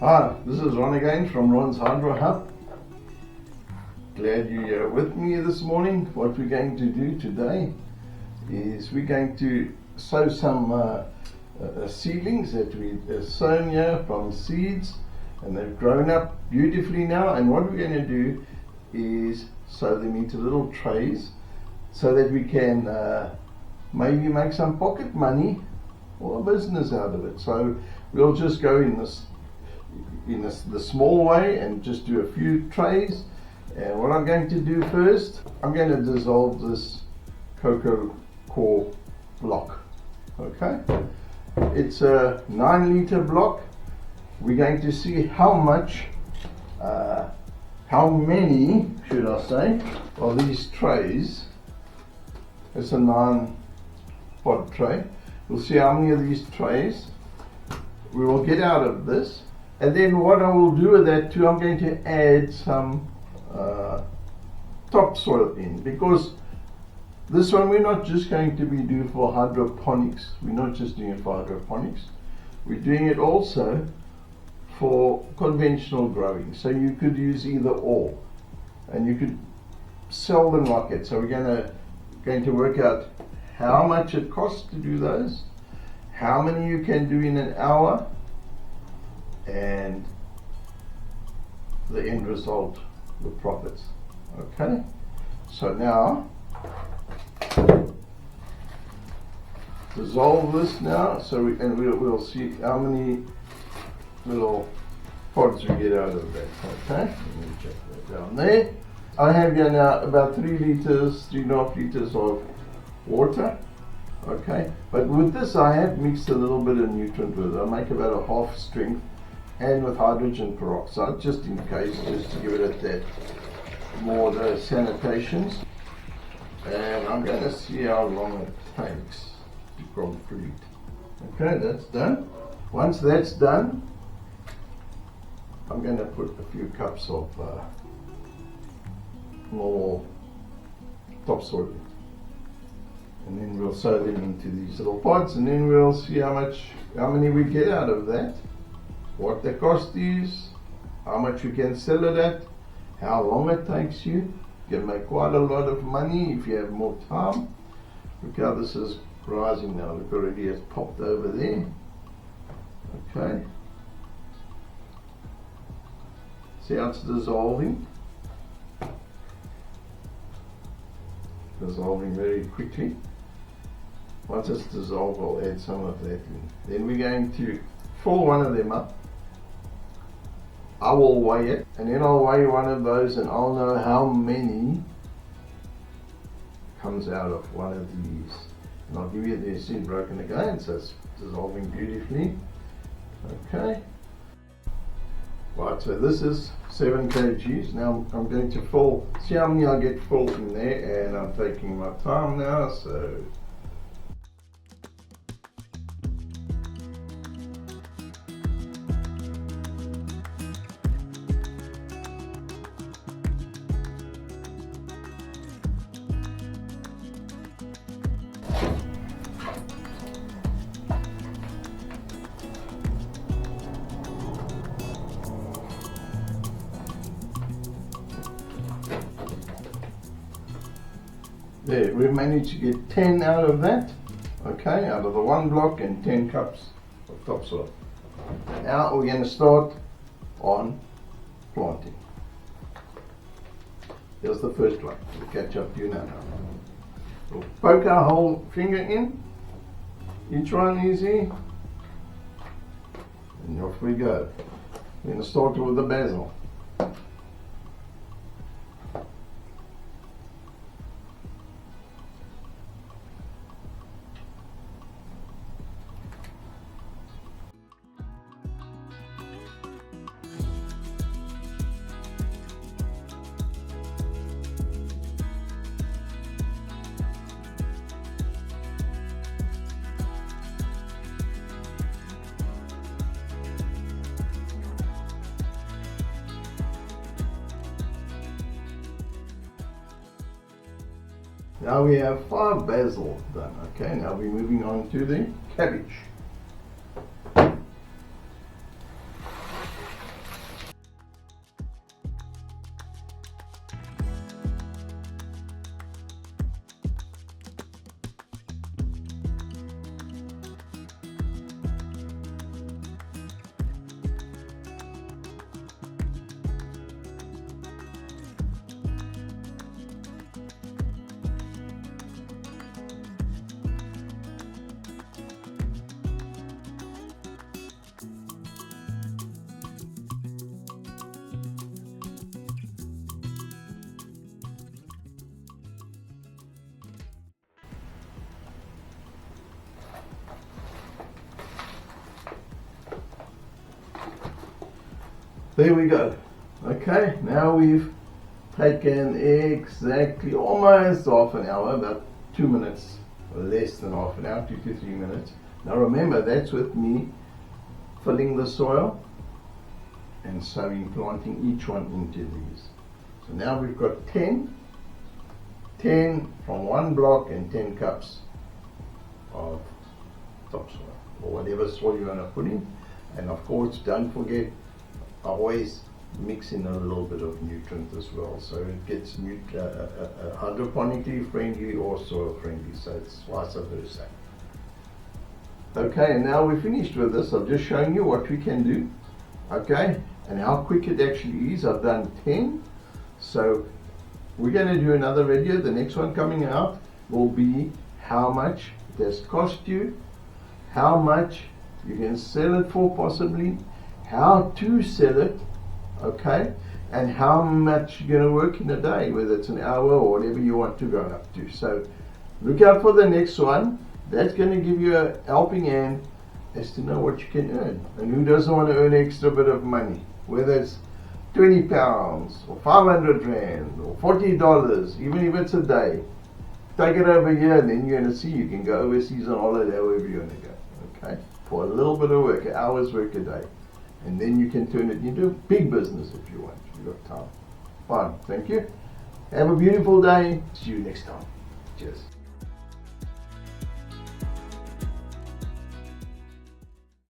Hi, this is Ron again from Ron's Hydro Hub. Glad you're here with me this morning. What we're going to do today is we're going to sow some seedlings that we sown here from seeds, and they've grown up beautifully now. And what we're going to do is sow them into little trays so that we can maybe make some pocket money or a business out of it. So we'll just go in the small way and just do a few trays. And what I'm going to do first, I'm going to dissolve this cocoa core block. Okay, it's a 9-liter block. We're going to see how many should I say of these trays. It's a 9-pot tray. We'll see how many of these trays we will get out of this. And then what I will do with that too, I'm going to add some topsoil in, because this one we're not just going to be doing for hydroponics. We're not just doing it for hydroponics. We're doing it also for conventional growing. So you could use either or, and you could sell them like it. So we're going to work out how much it costs to do those, how many you can do in an hour, and the end result, the profits. Okay, so now dissolve this now, so we'll see how many little pods we get out of that. Okay, let me check that down there. I have here now about 3.5 liters of water. Okay, but with this I have mixed a little bit of nutrient with it. I make about a half strength, and with hydrogen peroxide, just in case, just to give it that more the sanitations. And I'm going to see how long it takes to complete. Okay, that's done. Once that's done, I'm going to put a few cups of more topsoil, and then we'll sow them into these little pods, and then we'll see how many we get out of that, what the cost is, how much you can sell it at, how long it takes you. You can make quite a lot of money if you have more time. Look how this is rising now. Look, already it's popped over there. Okay, see how it's dissolving very quickly. Once it's dissolved, I'll add some of that in. Then we're going to fill one of them up. I will weigh it, and then I'll weigh one of those, and I'll know how many comes out of one of these. And I'll give you the seed broken again, so it's dissolving beautifully. Okay. Right, so this is 7 kgs. Now I'm going to fill, see how many I get filled in there, and I'm taking my time now, so there, we've managed to get 10 out of that, okay, out of the one block, and 10 cups of topsoil. Now we're going to start on planting. Here's the first one. We'll catch up to you now. We'll poke our whole finger in, each one easy, and off we go. We're going to start with the basil. Now we have 5 basil done. Okay, now we're moving on to the cabbage. There we go. Okay, now we've taken exactly almost half an hour, about 2 minutes, or less than half an hour, 2 to 3 minutes. Now remember, that's with me filling the soil and sowing, planting each one into these. So now we've got 10 from one block and 10 cups of topsoil, or whatever soil you want to put in. And of course, don't forget, always mix in a little bit of nutrient as well, so it gets hydroponically friendly or soil friendly, so it's vice versa. Okay, and now we're finished with this. I've just shown you what we can do, okay, and how quick it actually is. I've done 10, so we're going to do another video. The next one coming out will be how much it has cost you, how much you can sell it for possibly, how to sell it, okay, and how much you're going to work in a day, whether it's an hour or whatever you want to go up to. So look out for the next one. That's going to give you a helping hand as to know what you can earn. And who doesn't want to earn an extra bit of money, whether it's 20 pounds or 500 rand or $40, even if it's a day. Take it over here, and then you're going to see you can go overseas on holiday, wherever you want to go, okay, for a little bit of work, an hour's work a day. And then you can turn it into big business if you want, if you've got time. Fine, thank you. Have a beautiful day. See you next time. Cheers.